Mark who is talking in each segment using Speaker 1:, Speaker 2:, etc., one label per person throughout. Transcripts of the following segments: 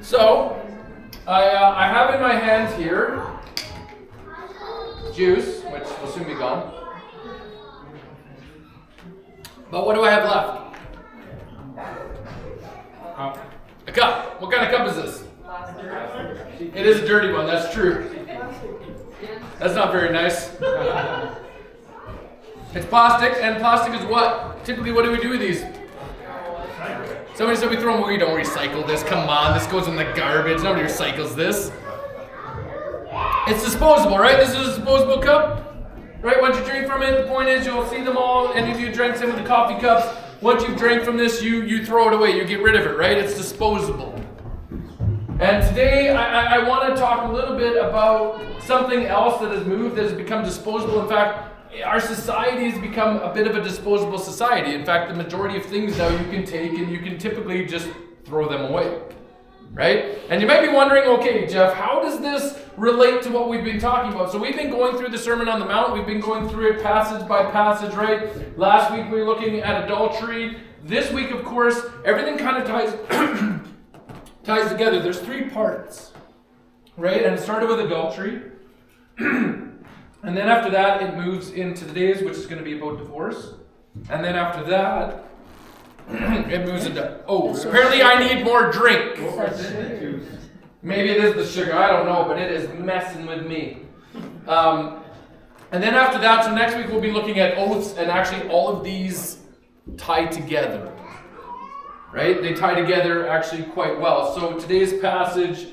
Speaker 1: So, I have in my hands here juice, which will soon be gone. But what do I have left? A cup. What kind of cup is this? It is a dirty one, that's true. That's not very nice. It's plastic, and plastic is what? Typically, what do we do with these? Somebody said we throw them away. We don't recycle this. Come on, this goes in the garbage. Nobody recycles this. It's disposable, right? This is a disposable cup, right? Once you drink from it, the point is you'll see them all. Any of you drank some of the coffee cups. Once you've drank from this, you throw it away. You get rid of it, right? It's disposable. And today, I want to talk a little bit about something else that has moved, that has become disposable. In fact, our society has become a bit of a disposable society. In fact, the majority of things now you can take and you can typically just throw them away, right? And you might be wondering, okay, Jeff, how does this relate to what we've been talking about? So we've been going through the Sermon on the Mount. We've been going through it passage by passage, right? Last week we were looking at adultery. This week, of course, everything kind of ties together. There's three parts, right? And it started with adultery. And then after that, it moves into today's, which is going to be about divorce. And then after that, it moves into, apparently I need more drink. Maybe it is the sugar, I don't know, but it is messing with me. And then after that, so next week we'll be looking at oaths, and actually all of these tie together. Right? They tie together actually quite well. So today's passage,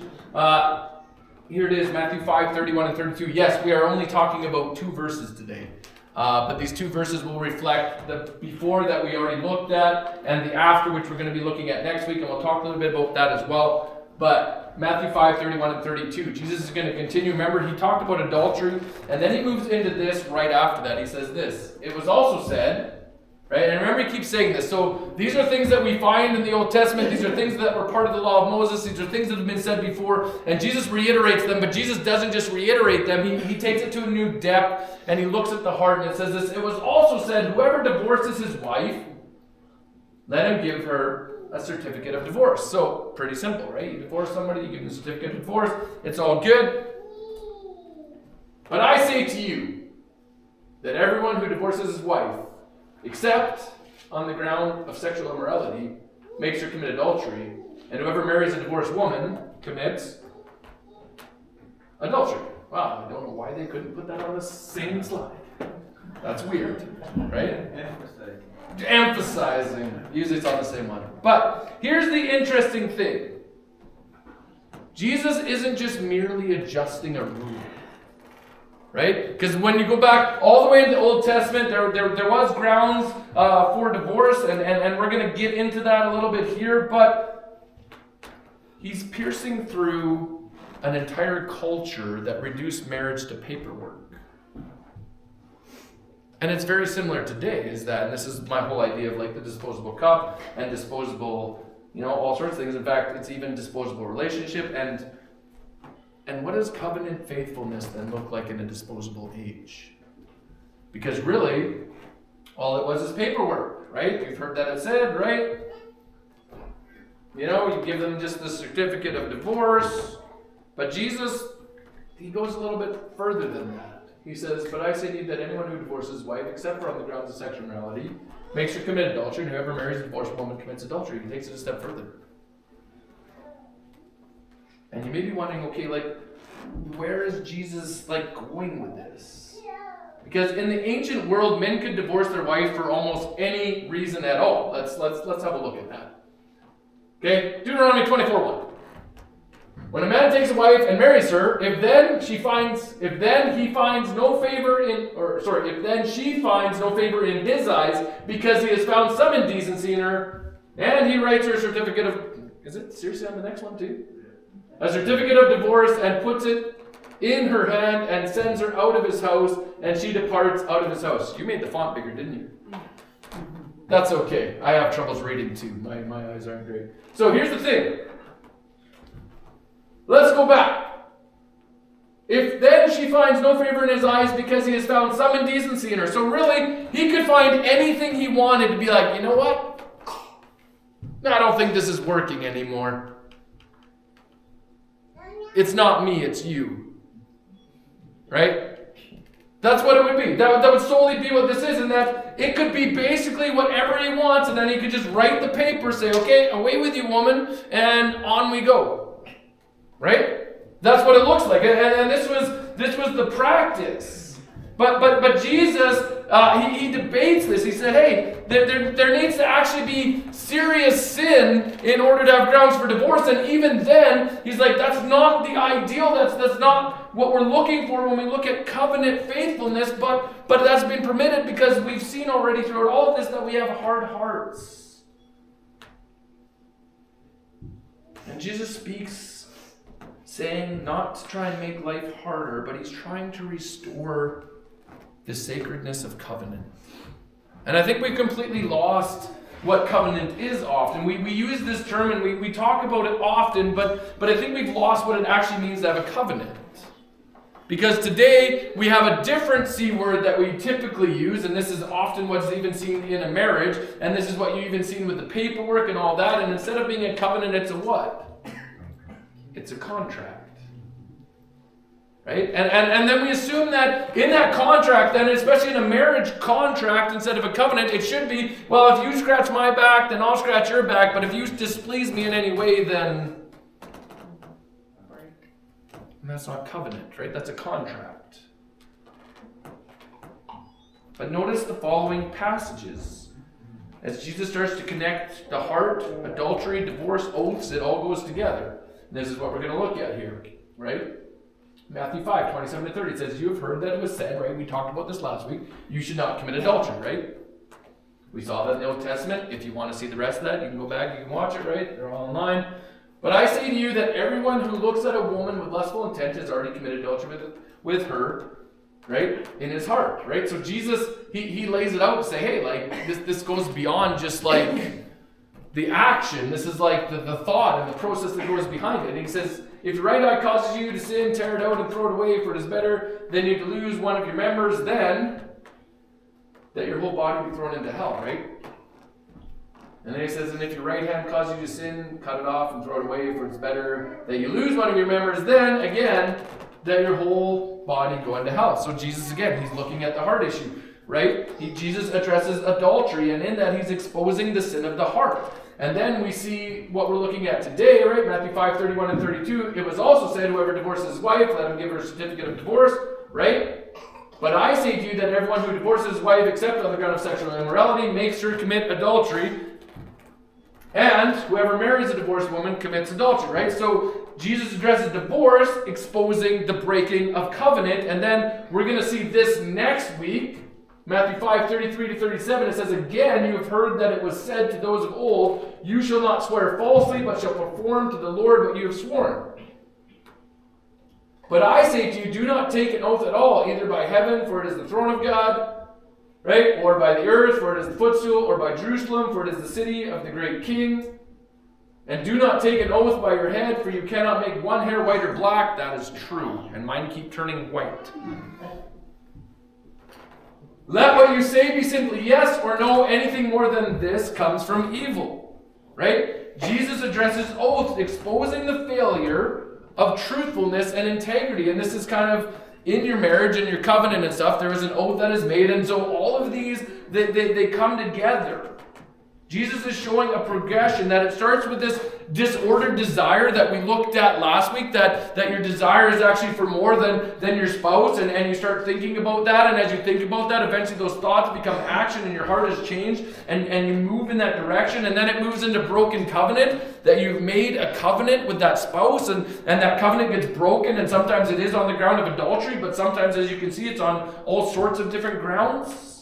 Speaker 1: here it is, Matthew 5, 31 and 32. Yes, we are only talking about 2 verses today. But these 2 verses will reflect the before that we already looked at and the after, which we're going to be looking at next week. And we'll talk a little bit about that as well. But Matthew 5, 31 and 32. Jesus is going to continue. Remember, he talked about adultery. And then he moves into this right after that. He says this. It was also said... Right? And remember, he keeps saying this. So these are things that we find in the Old Testament. These are things that were part of the law of Moses. These are things that have been said before. And Jesus reiterates them. But Jesus doesn't just reiterate them. He takes it to a new depth. And he looks at the heart. And it says this. It was also said, whoever divorces his wife, let him give her a certificate of divorce. So pretty simple, right? You divorce somebody, you give them a certificate of divorce. It's all good. But I say to you that everyone who divorces his wife, except on the ground of sexual immorality, makes her commit adultery, and whoever marries a divorced woman commits adultery. Wow, I don't know why they couldn't put that on the same slide. That's weird, right? Emphasizing. Usually it's on the same one. But here's the interesting thing. Jesus isn't just merely adjusting a rule. Right? Because when you go back all the way into the Old Testament, there was grounds for divorce, and we're going to get into that a little bit here, but he's piercing through an entire culture that reduced marriage to paperwork. And it's very similar today, is that, and this is my whole idea of like the disposable cup and disposable, all sorts of things. In fact, it's even disposable relationship, and what does covenant faithfulness then look like in a disposable age? Because really, all it was is paperwork, right? You've heard that it said, right? You give them just the certificate of divorce. But Jesus, he goes a little bit further than that. He says, but I say to you that anyone who divorces his wife, except for on the grounds of sexual immorality, makes her commit adultery, and whoever marries a divorced woman commits adultery. He takes it a step further. And you may be wondering, okay, where is Jesus going with this? Because in the ancient world, men could divorce their wife for almost any reason at all. Let's have a look at that. Okay, Deuteronomy 24:1. When a man takes a wife and marries her, if then she finds no favor in his eyes, because he has found some indecency in her, and he writes her a certificate of, is it seriously on the next one too? A certificate of divorce, and puts it in her hand and sends her out of his house, and she departs out of his house. You made the font bigger, didn't you? That's okay. I have troubles reading too. My eyes aren't great. So here's the thing. Let's go back. If then she finds no favor in his eyes because he has found some indecency in her. So really, he could find anything he wanted to be like, you know what? No, I don't think this is working anymore. It's not me, it's you. Right? That's what it would be. That would solely be what this is, and that it could be basically whatever he wants, and then he could just write the paper, say, okay, away with you, woman, and on we go. Right? That's what it looks like. And this was the practice. But Jesus, he debates this. He said, hey, there needs to actually be serious sin in order to have grounds for divorce. And even then, he's like, that's not the ideal. That's not what we're looking for when we look at covenant faithfulness. But that's been permitted because we've seen already throughout all of this that we have hard hearts. And Jesus speaks saying not to try and make life harder, but he's trying to restore the sacredness of covenant. And I think we've completely lost what covenant is often. We use this term and we talk about it often, but I think we've lost what it actually means to have a covenant. Because today we have a different C word that we typically use, and this is often what's even seen in a marriage, and this is what you even seen with the paperwork and all that, and instead of being a covenant, it's a what? It's a contract. Right? And then we assume that in that contract, then especially in a marriage contract instead of a covenant, it should be, well, if you scratch my back, then I'll scratch your back, but if you displease me in any way, then... And that's not covenant, right? That's a contract. But notice the following passages. As Jesus starts to connect the heart, adultery, divorce, oaths, it all goes together. And this is what we're going to look at here, right? Matthew 5, 27 to 30, it says, you have heard that it was said, right? We talked about this last week. You should not commit adultery, right? We saw that in the Old Testament. If you want to see the rest of that, you can go back, you can watch it, right? They're all online. But I say to you that everyone who looks at a woman with lustful intent has already committed adultery with her, right? In his heart, right? So Jesus, he lays it out and say, hey, like, this goes beyond just like the action. This is like the thought and the process that goes behind it. And he says, if your right eye causes you to sin, tear it out and throw it away, for it is better than you to lose one of your members than that your whole body be thrown into hell, right? And then he says, and if your right hand causes you to sin, cut it off and throw it away, for it's better that you lose one of your members than, again, that your whole body go into hell. So Jesus, again, he's looking at the heart issue, right? Jesus addresses adultery, and in that he's exposing the sin of the heart. And then we see what we're looking at today, right? Matthew 5, 31 and 32. It was also said, whoever divorces his wife, let him give her a certificate of divorce, right? But I say to you that everyone who divorces his wife except on the ground of sexual immorality makes her commit adultery. And whoever marries a divorced woman commits adultery, right? So Jesus addresses divorce, exposing the breaking of covenant. And then we're going to see this next week. Matthew 5, 33 to 37, it says, again, you have heard that it was said to those of old, you shall not swear falsely, but shall perform to the Lord what you have sworn. But I say to you, do not take an oath at all, either by heaven, for it is the throne of God, right? Or by the earth, for it is the footstool, or by Jerusalem, for it is the city of the great king. And do not take an oath by your head, for you cannot make one hair white or black. That is true. And mine keep turning white. Let what you say be simply yes or no. Anything more than this comes from evil. Right? Jesus addresses oaths, exposing the failure of truthfulness and integrity. And this is kind of in your marriage and your covenant and stuff. There is an oath that is made. And so all of these, they come together. Jesus is showing a progression that it starts with this disordered desire that we looked at last week, that your desire is actually for more than your spouse, and you start thinking about that, and as you think about that, eventually those thoughts become action and your heart has changed, and you move in that direction, and then it moves into broken covenant, that you've made a covenant with that spouse, and that covenant gets broken, and sometimes it is on the ground of adultery, but sometimes, as you can see, it's on all sorts of different grounds.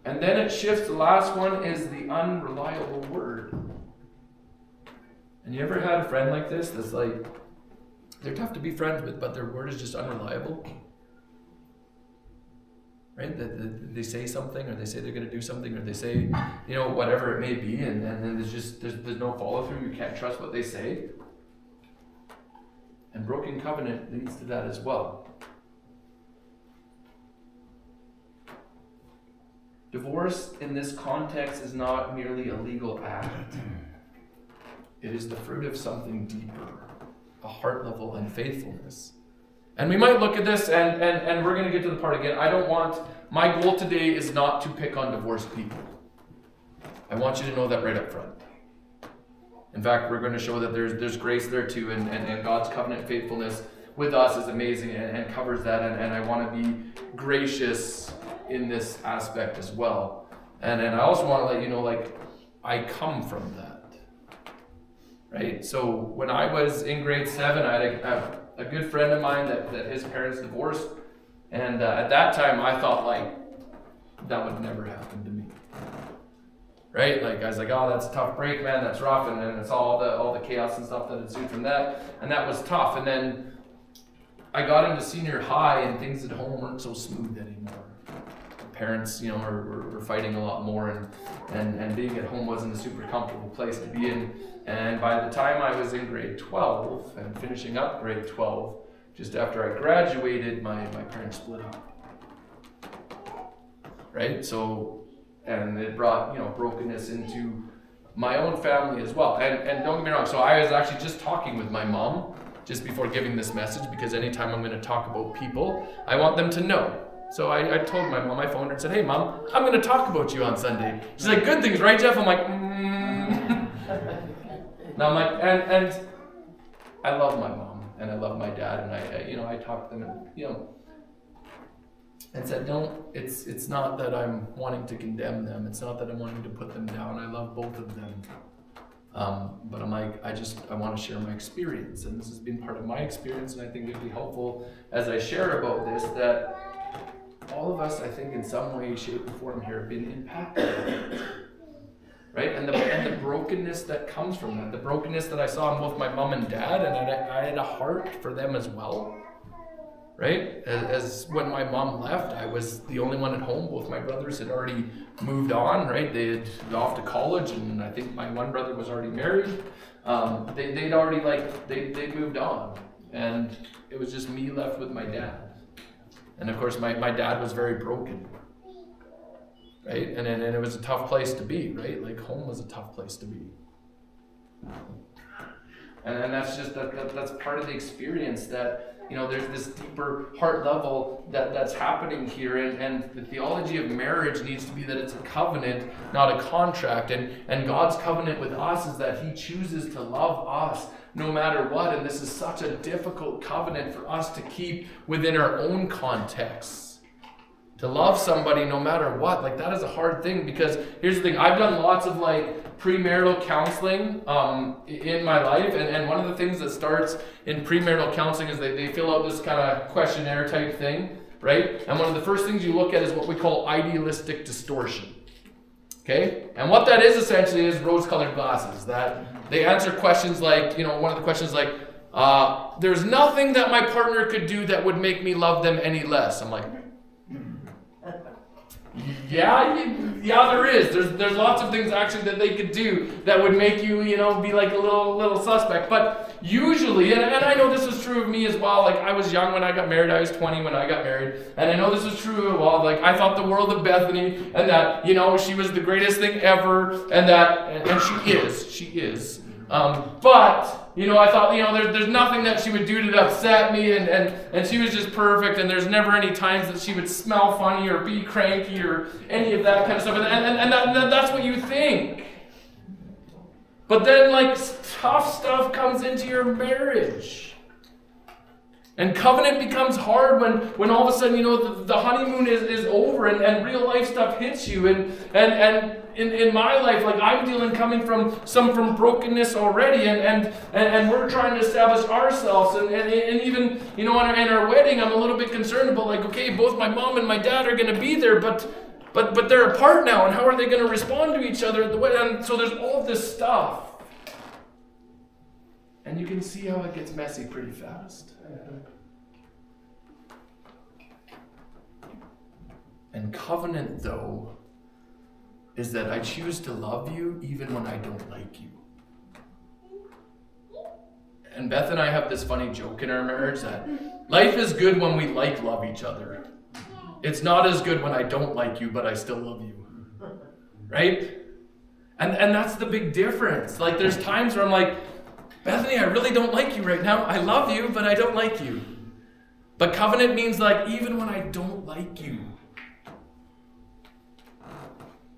Speaker 1: And then it shifts. The last one is the unreliable word. And you ever had a friend like this that's like, they're tough to be friends with, but their word is just unreliable? Right? They say something, or they say they're going to do something, or they say, whatever it may be, and then there's no follow through. You can't trust what they say. And broken covenant leads to that as well. Divorce in this context is not merely a legal act. It is the fruit of something deeper, a heart level unfaithfulness. And we might look at this, and we're going to get to the part again. My goal today is not to pick on divorced people. I want you to know that right up front. In fact, we're going to show that there's grace there too, and God's covenant faithfulness with us is amazing and covers that, and I want to be gracious in this aspect as well. And I also want to let you know, like, I come from that. Right? So when I was in grade 7, I had a good friend of mine that his parents divorced, and at that time I thought, like, that would never happen to me. Right? Like, I was like, oh, that's a tough break, man, that's rough, and then it's all the chaos and stuff that ensued from that, and that was tough. And then I got into senior high, and things at home weren't so smooth anymore. Parents, were fighting a lot more, and being at home wasn't a super comfortable place to be in. And by the time I was in grade 12 and finishing up grade 12, just after I graduated, my parents split up. Right? So, and it brought, brokenness into my own family as well. And don't get me wrong, so I was actually just talking with my mom just before giving this message, because anytime I'm going to talk about people, I want them to know. So I told my mom, I phoned her and said, hey mom, I'm going to talk about you on Sunday. She's like, good things, right, Jeff? I'm like, Now I'm like, and I love my mom and I love my dad, and I talk to them, and said, it's not that I'm wanting to condemn them. It's not that I'm wanting to put them down. I love both of them. But I'm like, I want to share my experience, and this has been part of my experience, and I think it'd be helpful as I share about this that all of us, I think, in some way, shape, or form here have been impacted, right? And the brokenness that comes from that, the brokenness that I saw in both my mom and dad, and I had a heart for them as well, right? As when my mom left, I was the only one at home. Both my brothers had already moved on, right? They had gone off to college, and I think my one brother was already married. They'd already, they moved on, and it was just me left with my dad. And of course, my dad was very broken, right? And it was a tough place to be, right? Like, home was a tough place to be. And that's just, that's part of the experience that, there's this deeper heart level that's happening here. And the theology of marriage needs to be that it's a covenant, not a contract. And God's covenant with us is that He chooses to love us no matter what. And this is such a difficult covenant for us to keep within our own context. To love somebody no matter what, that is a hard thing, because here's the thing, I've done lots of premarital counseling in my life, and one of the things that starts in premarital counseling is they fill out this kind of questionnaire type thing, right? And one of the first things you look at is what we call idealistic distortion. Okay? And what that is essentially is rose-colored glasses, that they answer questions like, one of the questions there's nothing that my partner could do that would make me love them any less. I'm like, yeah, there is. There's lots of things actually that they could do that would make you, be like a little suspect. But usually, and I know this is true of me as well. I was young when I got married. I was 20 when I got married, and I know this is true of all. I thought the world of Bethany, and that she was the greatest thing ever, and she is. But I thought, there's nothing that she would do to upset me, and she was just perfect, and there's never any times that she would smell funny or be cranky or any of that kind of stuff, and that's what you think. But then, tough stuff comes into your marriage. And covenant becomes hard when all of a sudden, the honeymoon is over, and real life stuff hits you, and in my life, I'm coming from brokenness already, and we're trying to establish ourselves, and even, in our wedding, I'm a little bit concerned about, okay, both my mom and my dad are going to be there, but they're apart now, and how are they going to respond to each other at the wedding? And so there's all this stuff. And you can see how it gets messy pretty fast. And covenant, though, is that I choose to love you even when I don't like you. And Beth and I have this funny joke in our marriage that life is good when we love each other. It's not as good when I don't like you, but I still love you. right? And that's the big difference. Like, there's times where I'm like, Bethany, I really don't like you right now. I love you, but I don't like you. But covenant means, like, even when I don't like you,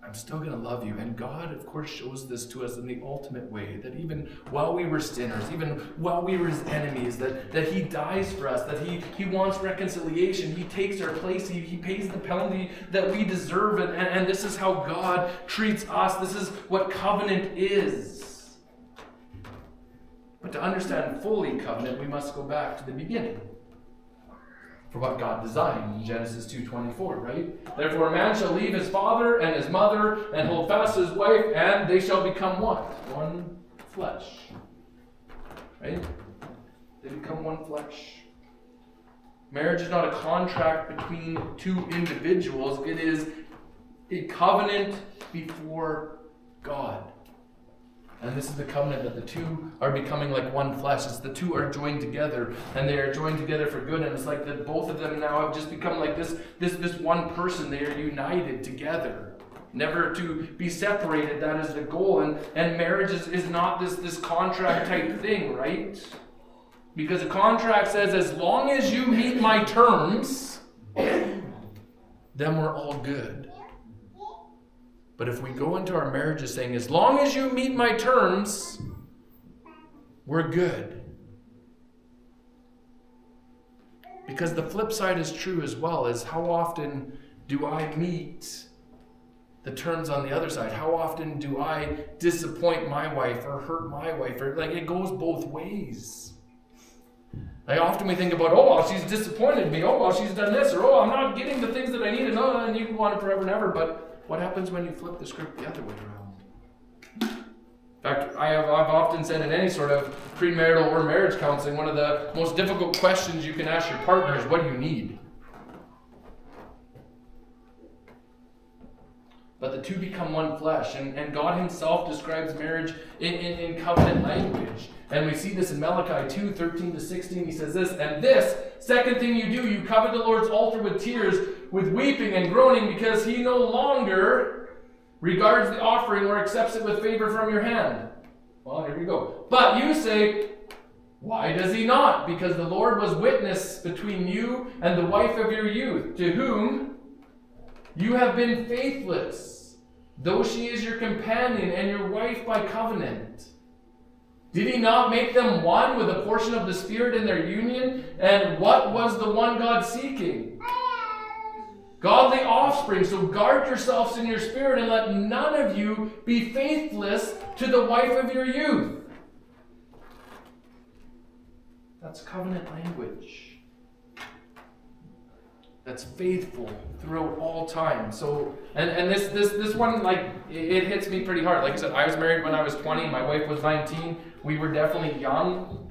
Speaker 1: I'm still going to love you. And God, of course, shows this to us in the ultimate way, that even while we were sinners, even while we were his enemies, that he dies for us, that he wants reconciliation. He takes our place. He pays the penalty that we deserve. And this is how God treats us. This is what covenant is. But to understand fully covenant, we must go back to the beginning. For what God designed in Genesis 2:24, right? Therefore a man shall leave his father and his mother and hold fast to his wife, and they shall become what? One flesh. Right? They become one flesh. Marriage is not a contract between two individuals. It is a covenant before God. And this is the covenant that the two are becoming like one flesh. It's the two are joined together, and they are joined together for good. And it's like that both of them now have just become like this one person. They are united together, never to be separated. That is the goal. And marriage is not this contract type thing, right? Because a contract says, as long as you meet my terms, then we're all good. But if we go into our marriages saying, as long as you meet my terms, we're good. Because the flip side is true as well, is how often do I meet the terms on the other side? How often do I disappoint my wife or hurt my wife? Or like, it goes both ways. Like, often we think about, oh, well, she's disappointed me. Oh, well, she's done this. Or, oh, I'm not getting the things that I need. And you can go on it forever and ever. But what happens when you flip the script the other way around? In fact, I've often said in any sort of premarital or marriage counseling, one of the most difficult questions you can ask your partner is, what do you need? But the two become one flesh. And God himself describes marriage in covenant language. And we see this in Malachi 2:13-16. He says this, and this second thing you do, you covet the Lord's altar with tears, with weeping and groaning, because he no longer regards the offering or accepts it with favor from your hand. Well, here we go. But you say, why does he not? Because the Lord was witness between you and the wife of your youth, to whom you have been faithless, though she is your companion and your wife by covenant. Did he not make them one with a portion of the Spirit in their union? And what was the one God seeking? Godly offspring. So guard yourselves in your spirit, and let none of you be faithless to the wife of your youth. That's covenant language. That's faithful throughout all time. So, and this one, like, it hits me pretty hard. Like I said, I was married when I was 20. My wife was 19. We were definitely young.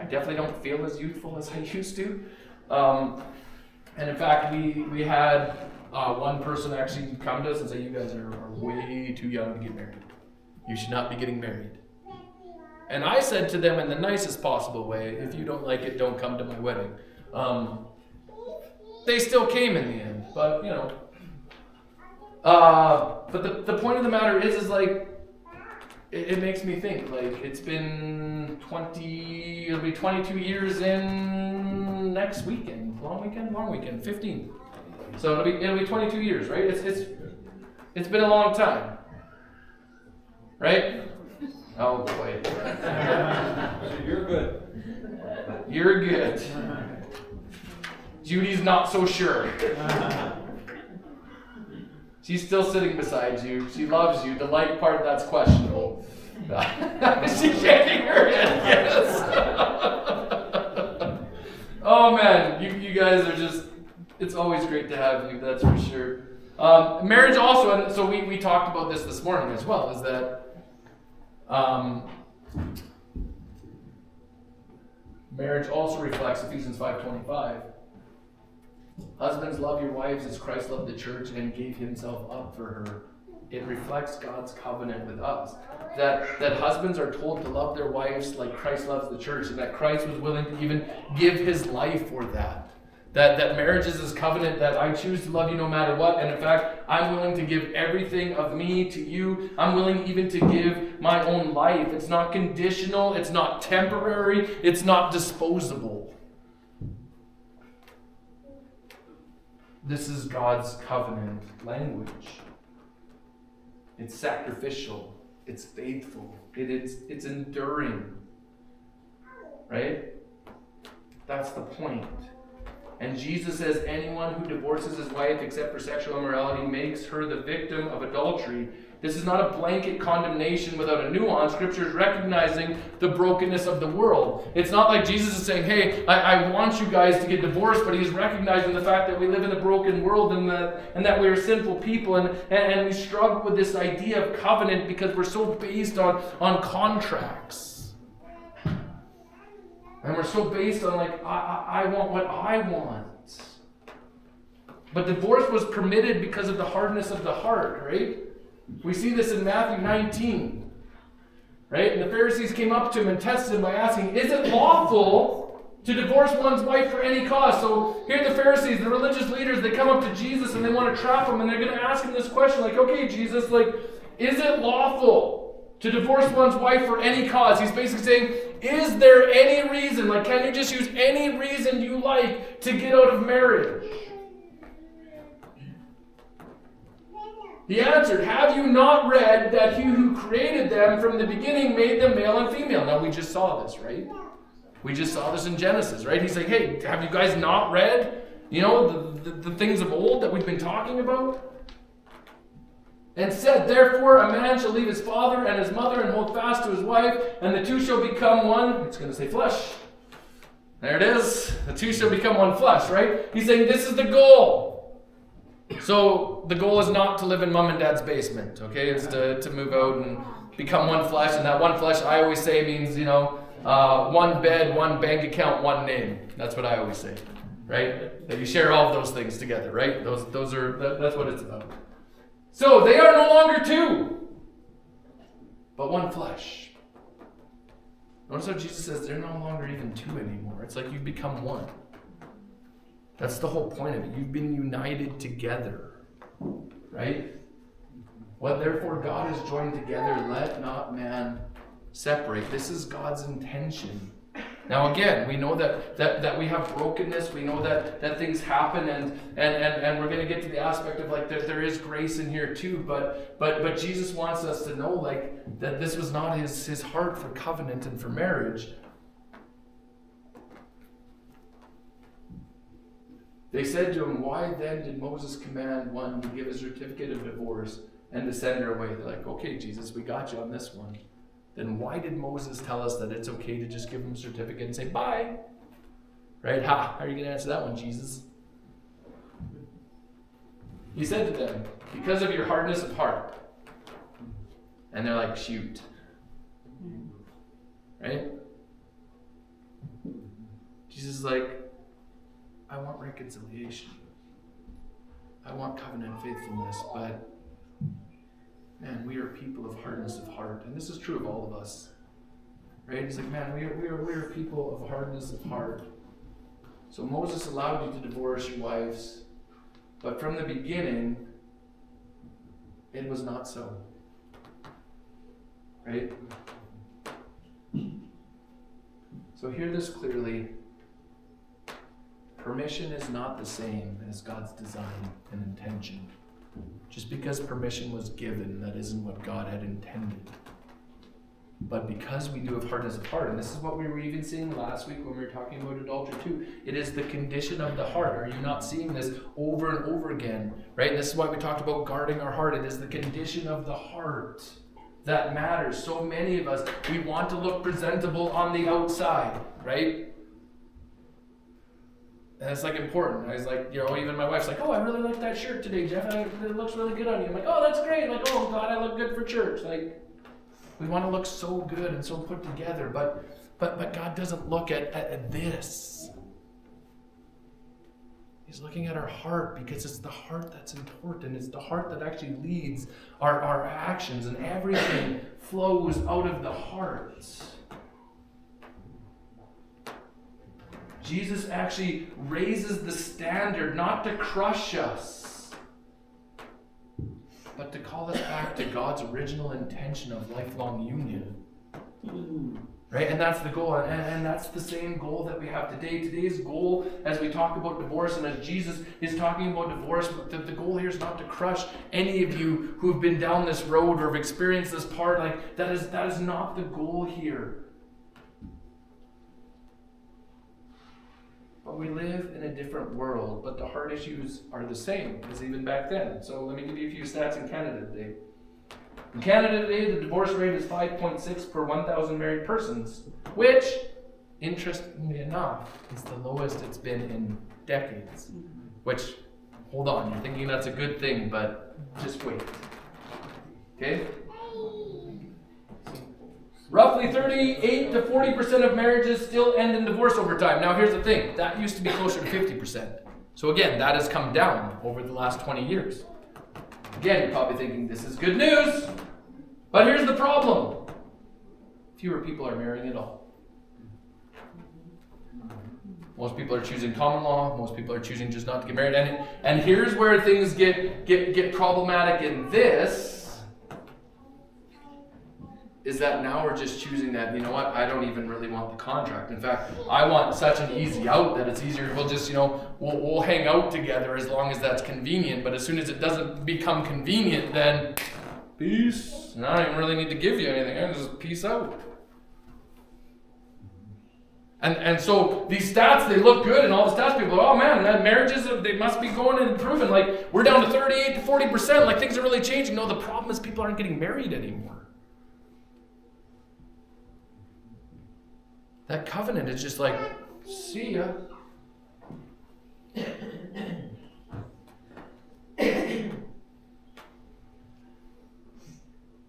Speaker 1: I definitely don't feel as youthful as I used to. And in fact, we had one person actually come to us and say, you guys are way too young to get married. You should not be getting married. And I said to them in the nicest possible way, if you don't like it, don't come to my wedding. They still came in the end, but you know. But the point of the matter is like, it makes me think, like, it's been it'll be 22 years in next weekend. Long weekend, 15. So it'll be 22 years, right? It's been a long time. Right? Oh boy.
Speaker 2: So you're good.
Speaker 1: You're good. Judy's not so sure. She's still sitting beside you. She loves you. The like part, that's questionable. She's shaking her head, yes. Oh man, you guys are just, it's always great to have you, that's for sure. Marriage also, and so we talked about this morning as well, is that marriage also reflects Ephesians 5:25. Husbands, love your wives as Christ loved the church and gave himself up for her. It reflects God's covenant with us. That husbands are told to love their wives like Christ loves the church, and that Christ was willing to even give his life for that. That marriage is this covenant that I choose to love you no matter what, and in fact, I'm willing to give everything of me to you. I'm willing even to give my own life. It's not conditional. It's not temporary. It's not disposable. This is God's covenant language. It's sacrificial. It's faithful. It's enduring. Right? That's the point. And Jesus says anyone who divorces his wife except for sexual immorality makes her the victim of adultery. This is not a blanket condemnation without a nuance. Scripture is recognizing the brokenness of the world. It's not like Jesus is saying, hey, I want you guys to get divorced, but he's recognizing the fact that we live in a broken world and that we are sinful people and we struggle with this idea of covenant because we're so based on contracts. And we're so based on I want what I want. But divorce was permitted because of the hardness of the heart, right? We see this in Matthew 19. Right? And the Pharisees came up to him and tested him by asking, is it lawful to divorce one's wife for any cause? So here the Pharisees, the religious leaders, they come up to Jesus and they want to trap him and they're going to ask him this question, okay, Jesus, is it lawful to divorce one's wife for any cause? He's basically saying, is there any reason, can you just use any reason you like to get out of marriage? He answered, have you not read that he who created them from the beginning made them male and female? Now we just saw this, right? We just saw this in Genesis, right? He's like, hey, have you guys not read, the things of old that we've been talking about? And said, therefore, a man shall leave his father and his mother and hold fast to his wife, and the two shall become one. It's going to say flesh. There it is. The two shall become one flesh, right? He's saying this is the goal. So the goal is not to live in mom and dad's basement, okay? It's to move out and become one flesh. And that one flesh, I always say, means, one bed, one bank account, one name. That's what I always say, right? That you share all of those things together, right? That's what it's about. So they are no longer two, but one flesh. Notice how Jesus says they're no longer even two anymore. It's like you've become one. That's the whole point of it. You've been united together, right? What therefore God has joined together, let not man separate. This is God's intention. Now again, we know that we have brokenness. We know that things happen, and we're going to get to the aspect of that there is grace in here too. But Jesus wants us to know that this was not his heart for covenant and for marriage. They said to him, why then did Moses command one to give a certificate of divorce and to send her away? They're like, okay, Jesus, we got you on this one. Then why did Moses tell us that it's okay to just give him a certificate and say bye? Right? How are you going to answer that one, Jesus? He said to them, because of your hardness of heart. And they're like, shoot. Right? Jesus is like, I want reconciliation. I want covenant faithfulness, but man, we are people of hardness of heart. And this is true of all of us. Right? He's like, man, we are people of hardness of heart. So Moses allowed you to divorce your wives, but from the beginning, it was not so. Right? So hear this clearly. Permission is not the same as God's design and intention. Just because permission was given, that isn't what God had intended. But because we do have hardness of heart, and this is what we were even seeing last week when we were talking about adultery too, it is the condition of the heart. Are you not seeing this over and over again? Right? And this is why we talked about guarding our heart. It is the condition of the heart that matters. So many of us, we want to look presentable on the outside, right? And it's important. I was like, even my wife's like, oh, I really like that shirt today, Jeff. It looks really good on you. I'm like, oh, that's great. Like, oh, God, I look good for church. We want to look so good and so put together, but God doesn't look at this. He's looking at our heart, because it's the heart that's important. It's the heart that actually leads our actions, and everything flows out of the heart. Jesus actually raises the standard not to crush us, but to call us back to God's original intention of lifelong union. Right? And that's the goal. And that's the same goal that we have today. Today's goal, as we talk about divorce and as Jesus is talking about divorce, the goal here is not to crush any of you who have been down this road or have experienced this part. Like, that is not the goal here. But we live in a different world, but the heart issues are the same as even back then. So let me give you a few stats in Canada today. In Canada today, the divorce rate is 5.6 per 1,000 married persons, which, interestingly enough, is the lowest it's been in decades. Which, hold on, you're thinking that's a good thing, but just wait. Okay? Roughly 38 to 40% of marriages still end in divorce over time. Now here's the thing, that used to be closer to 50%. So again, that has come down over the last 20 years. Again, you're probably thinking this is good news, but here's the problem. Fewer people are marrying at all. Most people are choosing common law. Most people are choosing just not to get married. And here's where things get problematic in this, is that now we're just choosing that, you know what, I don't even really want the contract. In fact, I want such an easy out that it's easier, we'll just, we'll hang out together as long as that's convenient. But as soon as it doesn't become convenient, then peace. And I don't even really need to give you anything. I just peace out. And so these stats, they look good, and all the stats people are, oh man, that marriages, they must be going and improving. Like, we're down to 38 to 40%. Like, things are really changing. No, the problem is people aren't getting married anymore. That covenant is just like, see ya.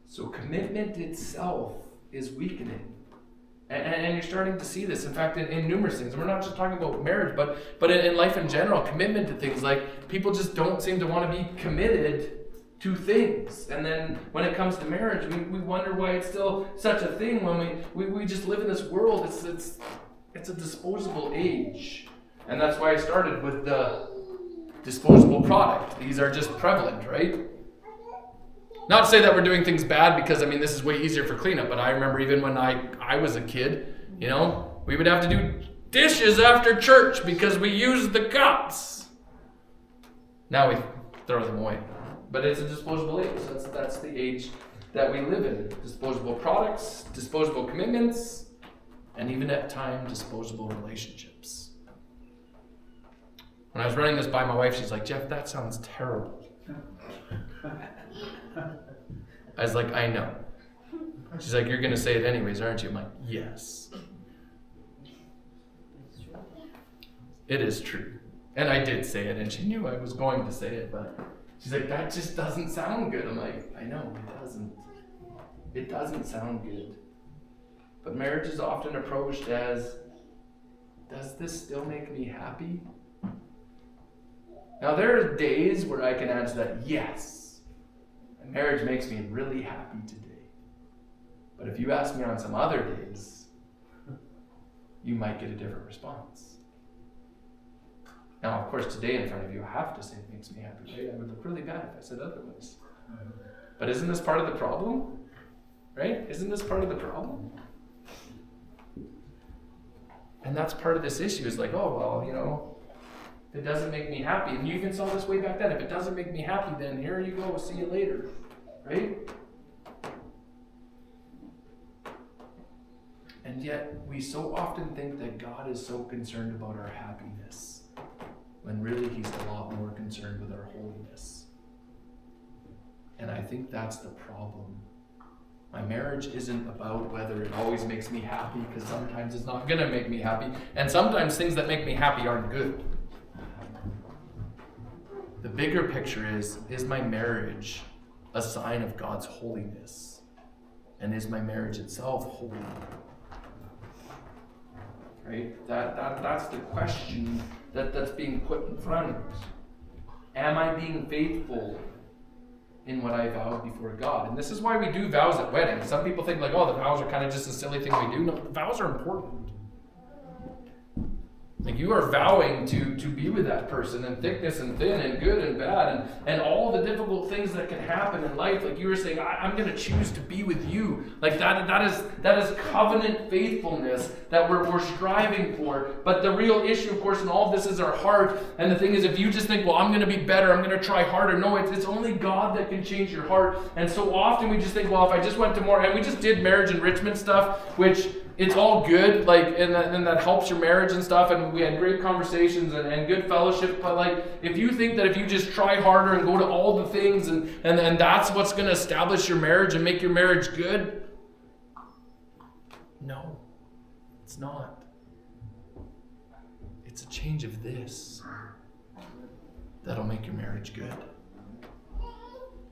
Speaker 1: So commitment itself is weakening. And you're starting to see this, in fact, in numerous things. And we're not just talking about marriage, but in life in general, commitment to things. Like, people just don't seem to want to be committed to things. And then when it comes to marriage, we wonder why it's still such a thing when we just live in this world. It's a disposable age. And that's why I started with the disposable product. These are just prevalent, right? Not to say that we're doing things bad, because this is way easier for cleanup, but I remember even when I was a kid, we would have to do dishes after church because we used the cups. Now we throw them away. But it's a disposable age. That's the age that we live in. Disposable products, disposable commitments, and even at times, disposable relationships. When I was running this by my wife, she's like, Jeff, that sounds terrible. I was like, I know. She's like, you're going to say it anyways, aren't you? I'm like, yes. It is true. And I did say it, and she knew I was going to say it, but she's like, that just doesn't sound good. I'm like, I know, it doesn't. It doesn't sound good. But marriage is often approached as, does this still make me happy? Now, there are days where I can answer that, yes. And marriage makes me really happy today. But if you ask me on some other days, you might get a different response. Now, of course, today in front of you, I have to say it makes me happy, right? I would look really bad if I said otherwise. But isn't this part of the problem? Right? Isn't this part of the problem? And that's part of this issue, is like, oh, well, if it doesn't make me happy, and you even saw this way back then, if it doesn't make me happy, then here you go, see you later, right? And yet, we so often think that God is so concerned about our happiness, when really He's a lot more concerned with our holiness. And I think that's the problem. My marriage isn't about whether it always makes me happy, because sometimes it's not going to make me happy, and sometimes things that make me happy aren't good. The bigger picture is my marriage a sign of God's holiness? And is my marriage itself holy? Right? That's the question that's being put in front. Am I being faithful in what I vowed before God? And this is why we do vows at weddings. Some people think like, oh, the vows are kind of just a silly thing we do. No, the vows are important. Like you are vowing to be with that person in thickness and thin and good and bad and all the difficult things that can happen in life. Like you were saying, I'm going to choose to be with you. Like that is covenant faithfulness that we're striving for. But the real issue, of course, in all of this is our heart. And the thing is, if you just think, well, I'm going to be better, I'm going to try harder. No, it's only God that can change your heart. And so often we just think, well, if I just went to more, and we just did marriage enrichment stuff, which it's all good, like, and that helps your marriage and stuff, and we had great conversations and good fellowship, but like, if you think that if you just try harder and go to all the things and that's what's going to establish your marriage and make your marriage good, no, it's not. It's a change of this that'll make your marriage good.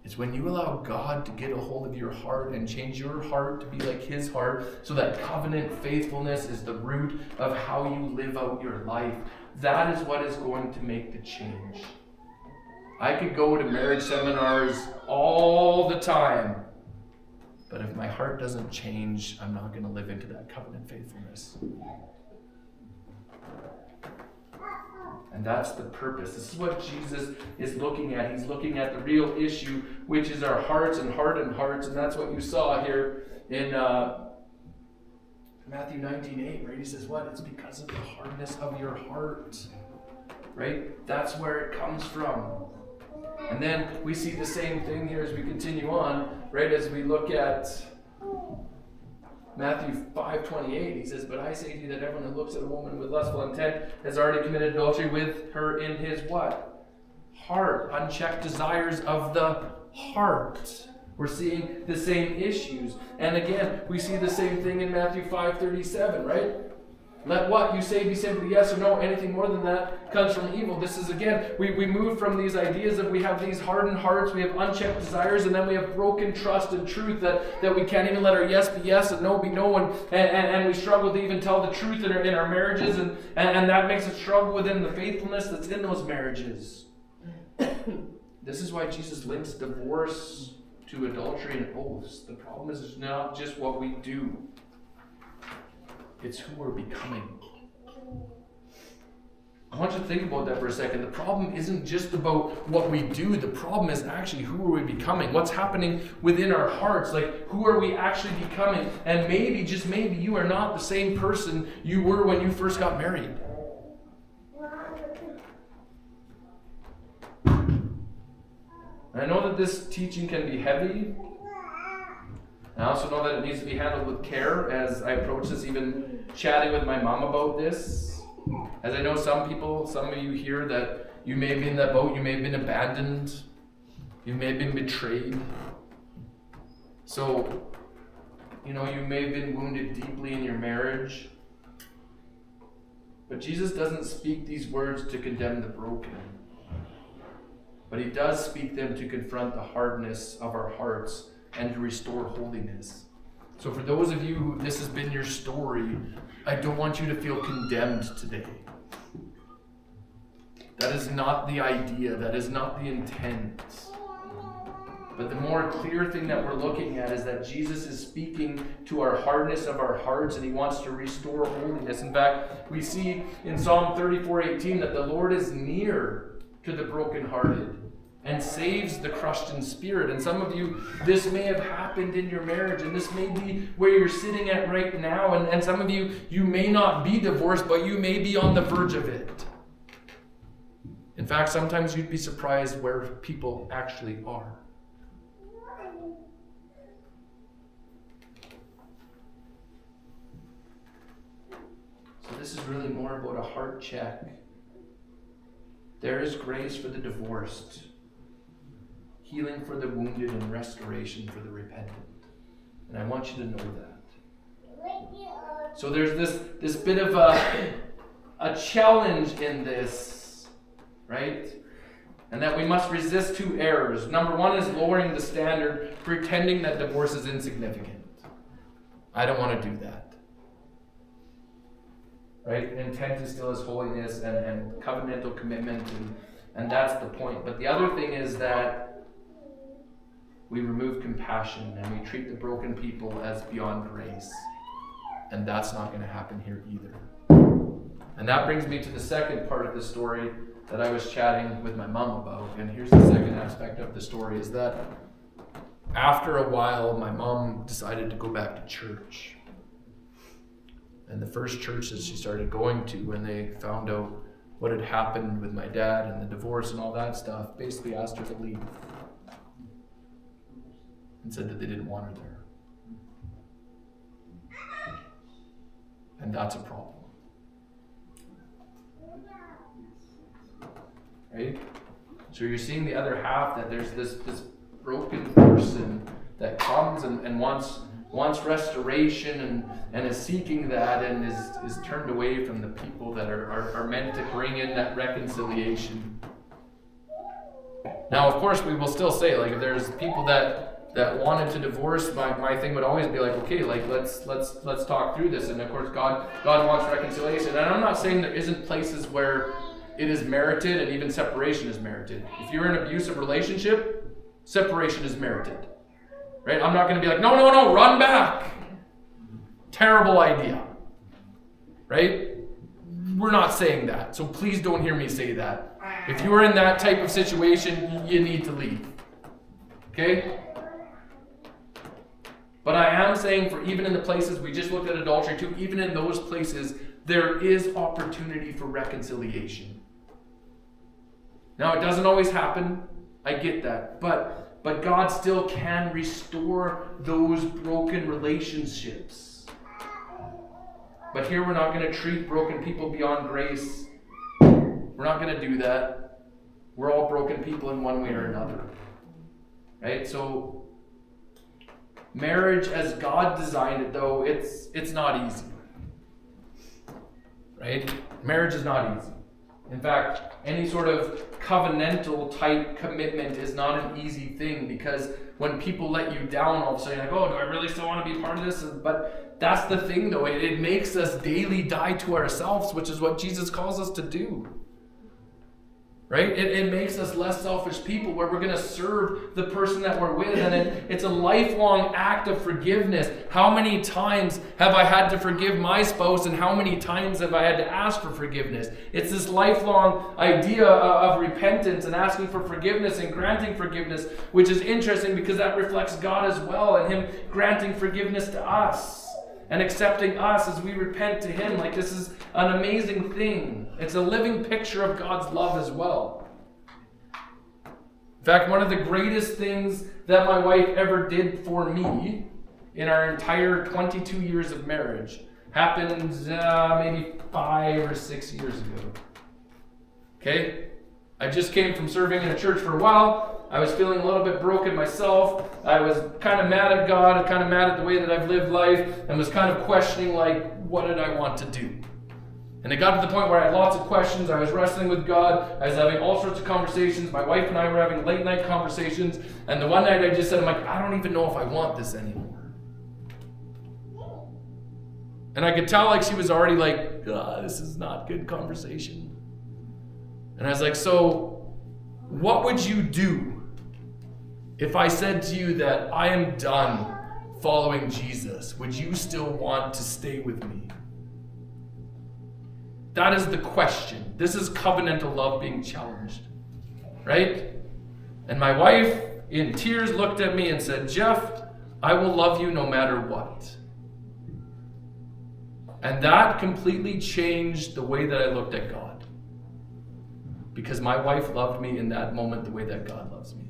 Speaker 1: It's when you allow God to get a hold of your heart and change your heart to be like his heart, so that covenant faithfulness is the root of how you live out your life. That is what is going to make the change. I could go to marriage seminars all the time, but if my heart doesn't change, I'm not going to live into that covenant faithfulness. And that's the purpose. This is what Jesus is looking at. He's looking at the real issue, which is our hearts and hardened hearts. And that's what you saw here in Matthew 19:8, right? He says, what? It's because of the hardness of your heart, right? That's where it comes from. And then we see the same thing here as we continue on, right? As we look at Matthew 5:28, he says, but I say to you that everyone who looks at a woman with lustful intent has already committed adultery with her in his what? Heart. Unchecked desires of the heart. We're seeing the same issues. And again, we see the same thing in Matthew 5:37, right? Let what you say be simply yes or no. Anything more than that comes from evil. This is, again, we move from these ideas of we have these hardened hearts, we have unchecked desires, and then we have broken trust and truth that we can't even let our yes be yes and no be no, and we struggle to even tell the truth in our marriages, and that makes us struggle within the faithfulness that's in those marriages. This is why Jesus links divorce to adultery and oaths. The problem is it's not just what we do. It's who we're becoming. I want you to think about that for a second. The problem isn't just about what we do. The problem is actually who are we becoming? What's happening within our hearts? Like, who are we actually becoming? And maybe, just maybe, you are not the same person you were when you first got married. And I know that this teaching can be heavy. I also know that it needs to be handled with care as I approach this, even chatting with my mom about this. As I know some of you here, that you may have been in that boat, you may have been abandoned, you may have been betrayed. So, you may have been wounded deeply in your marriage. But Jesus doesn't speak these words to condemn the broken. But he does speak them to confront the hardness of our hearts and to restore holiness. So for those of you who this has been your story, I don't want you to feel condemned today. That is not the idea. That is not the intent. But the more clear thing that we're looking at is that Jesus is speaking to our hardness of our hearts, and he wants to restore holiness. In fact, we see in Psalm 34:18 that the Lord is near to the brokenhearted and saves the crushed in spirit. And some of you, this may have happened in your marriage, and this may be where you're sitting at right now. And some of you, you may not be divorced, but you may be on the verge of it. In fact, sometimes you'd be surprised where people actually are. So this is really more about a heart check. There is grace for the divorced, healing for the wounded, and restoration for the repentant. And I want you to know that. So there's this bit of a challenge in this, right? And that we must resist two errors. Number one is lowering the standard, pretending that divorce is insignificant. I don't want to do that. Right? Intent is still his holiness and covenantal commitment, and that's the point. But the other thing is that we remove compassion and we treat the broken people as beyond grace. And that's not going to happen here either. And that brings me to the second part of the story that I was chatting with my mom about. And here's the second aspect of the story, is that after a while, my mom decided to go back to church. And the first church that she started going to, when they found out what had happened with my dad and the divorce and all that stuff, basically asked her to leave. And said that they didn't want her there. And that's a problem. Right? So you're seeing the other half, that there's this broken person that comes and wants restoration and is seeking that, and is turned away from the people that are meant to bring in that reconciliation. Now, of course, we will still say, like, if there's people that wanted to divorce, my thing would always be like, okay, like let's talk through this. And of course, God wants reconciliation. And I'm not saying there isn't places where it is merited and even separation is merited. If you're in an abusive relationship, separation is merited. Right? I'm not going to be like, no, run back. Terrible idea. Right? We're not saying that. So please don't hear me say that. If you are in that type of situation, you need to leave. Okay? But I am saying, for even in the places we just looked at adultery too, even in those places, there is opportunity for reconciliation. Now, it doesn't always happen. I get that. But God still can restore those broken relationships. But here we're not going to treat broken people beyond grace. We're not going to do that. We're all broken people in one way or another. Right? So, marriage as God designed it, though, it's not easy. Right? Marriage is not easy. In fact, any sort of covenantal type commitment is not an easy thing, because when people let you down, all of a sudden you're like, oh, do I really still want to be part of this? But that's the thing, though. It makes us daily die to ourselves, which is what Jesus calls us to do. Right? It makes us less selfish people, where we're going to serve the person that we're with. And it's a lifelong act of forgiveness. How many times have I had to forgive my spouse, and how many times have I had to ask for forgiveness? It's this lifelong idea of repentance and asking for forgiveness and granting forgiveness, which is interesting because that reflects God as well, and Him granting forgiveness to us and accepting us as we repent to Him. Like, this is an amazing thing. It's a living picture of God's love as well. In fact, one of the greatest things that my wife ever did for me in our entire 22 years of marriage happened maybe 5 or 6 years ago. Okay? I just came from serving in a church for a while. I was feeling a little bit broken myself. I was kind of mad at God, kind of mad at the way that I've lived life, and was kind of questioning, like, what did I want to do? And it got to the point where I had lots of questions. I was wrestling with God. I was having all sorts of conversations. My wife and I were having late night conversations. And the one night I just said, I'm like, I don't even know if I want this anymore. And I could tell, like, she was already like, this is not good conversation. And I was like, so what would you do if I said to you that I am done following Jesus? Would you still want to stay with me? That is the question. This is covenantal love being challenged, right? And my wife, in tears, looked at me and said, Jeff, I will love you no matter what. And that completely changed the way that I looked at God. Because my wife loved me in that moment the way that God loves me.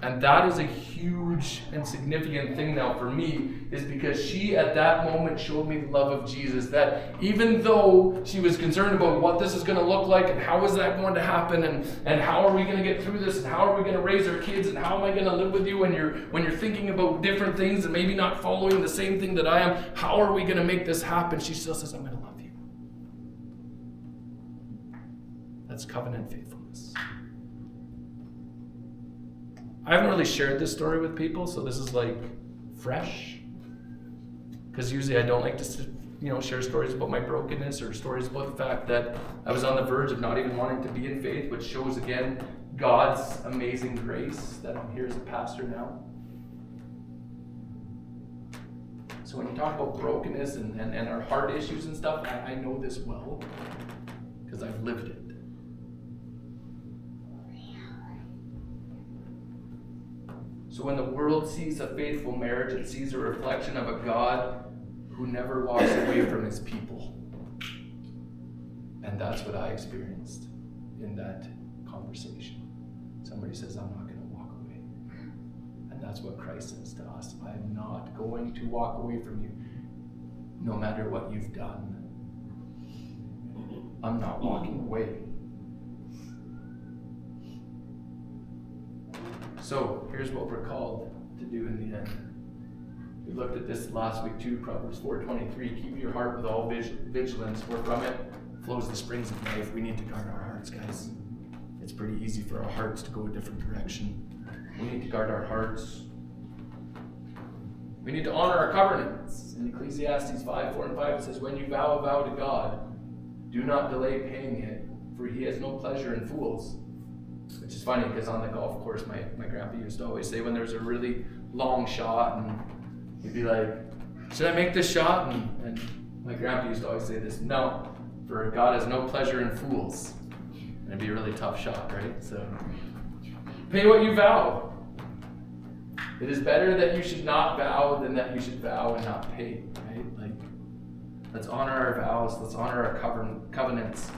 Speaker 1: And that is a huge and significant thing now for me, is because she at that moment showed me the love of Jesus, that even though she was concerned about what this is going to look like and how is that going to happen and how are we going to get through this and how are we going to raise our kids and how am I going to live with you when you're thinking about different things and maybe not following the same thing that I am, how are we going to make this happen? She still says, I'm going to love you. That's covenant faithfulness. I haven't really shared this story with people, so this is like fresh. Because usually I don't like to, share stories about my brokenness or stories about the fact that I was on the verge of not even wanting to be in faith, which shows again God's amazing grace that I'm here as a pastor now. So when you talk about brokenness and our heart issues and stuff, I know this well because I've lived it. So when the world sees a faithful marriage, it sees a reflection of a God who never walks away from his people. And that's what I experienced in that conversation. Somebody says, I'm not going to walk away. And that's what Christ says to us. I am not going to walk away from you, no matter what you've done. I'm not walking away. So here's what we're called to do in the end. We looked at this last week too, Proverbs 4:23. Keep your heart with all vigilance, for from it flows the springs of life. We need to guard our hearts, guys. It's pretty easy for our hearts to go a different direction. We need to guard our hearts. We need to honor our covenants. In Ecclesiastes 5:4-5, it says, when you vow a vow to God, do not delay paying it, for he has no pleasure in fools. Which is funny because on the golf course, my grandpa used to always say when there's a really long shot, and he'd be like, should I make this shot? And my grandpa used to always say this, no, for God has no pleasure in fools. And it'd be a really tough shot, right? So pay what you vow. It is better that you should not vow than that you should vow and not pay, right? Like, let's honor our vows. Let's honor our covenants.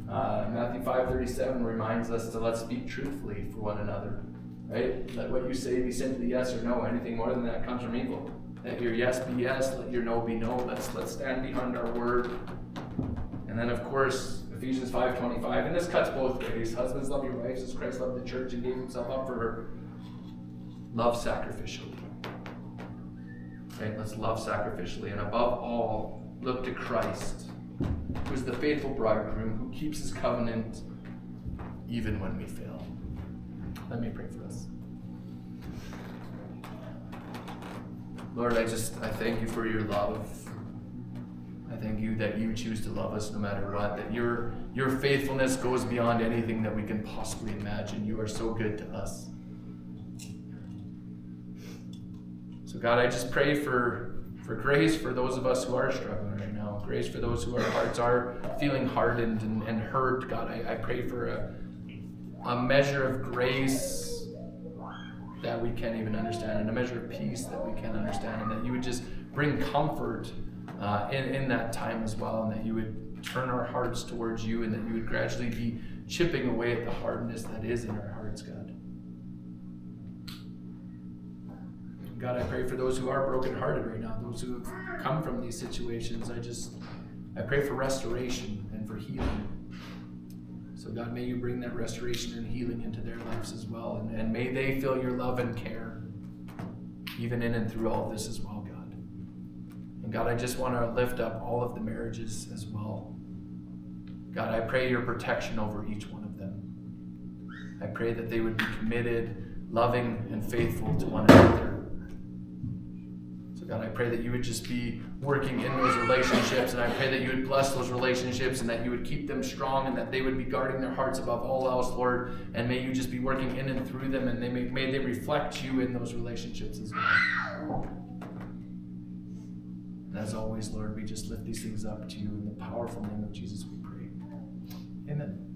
Speaker 1: Matthew 5:37 reminds us to let's speak truthfully for one another, right? Let what you say be simply yes or no. Anything more than that comes from evil. Let your yes be yes. Let your no be no. Let's stand behind our word. And then, of course, Ephesians 5:25, and this cuts both ways. Husbands, love your wives as Christ loved the church and gave himself up for her. Love sacrificially. Right? Let's love sacrificially. And above all, look to Christ, who is the faithful bridegroom who keeps his covenant even when we fail. Let me pray for us. Lord, I thank you for your love. I thank you that you choose to love us no matter what, that your faithfulness goes beyond anything that we can possibly imagine. You are so good to us. So God, I just pray for grace for those of us who are struggling right now. Grace for those who our hearts are feeling hardened and hurt. God, I pray for a measure of grace that we can't even understand, and a measure of peace that we can't understand, and that you would just bring comfort in that time as well, and that you would turn our hearts towards you, and that you would gradually be chipping away at the hardness that is in our hearts, God. God, I pray for those who are brokenhearted right now, those who have come from these situations. I pray for restoration and for healing. So God, may you bring that restoration and healing into their lives as well. And may they feel your love and care, even in and through all of this as well, God. And God, I just want to lift up all of the marriages as well. God, I pray your protection over each one of them. I pray that they would be committed, loving, and faithful to one another. So God, I pray that you would just be working in those relationships, and I pray that you would bless those relationships, and that you would keep them strong, and that they would be guarding their hearts above all else, Lord, and may you just be working in and through them, and may they reflect you in those relationships as well. And as always, Lord, we just lift these things up to you in the powerful name of Jesus we pray. Amen.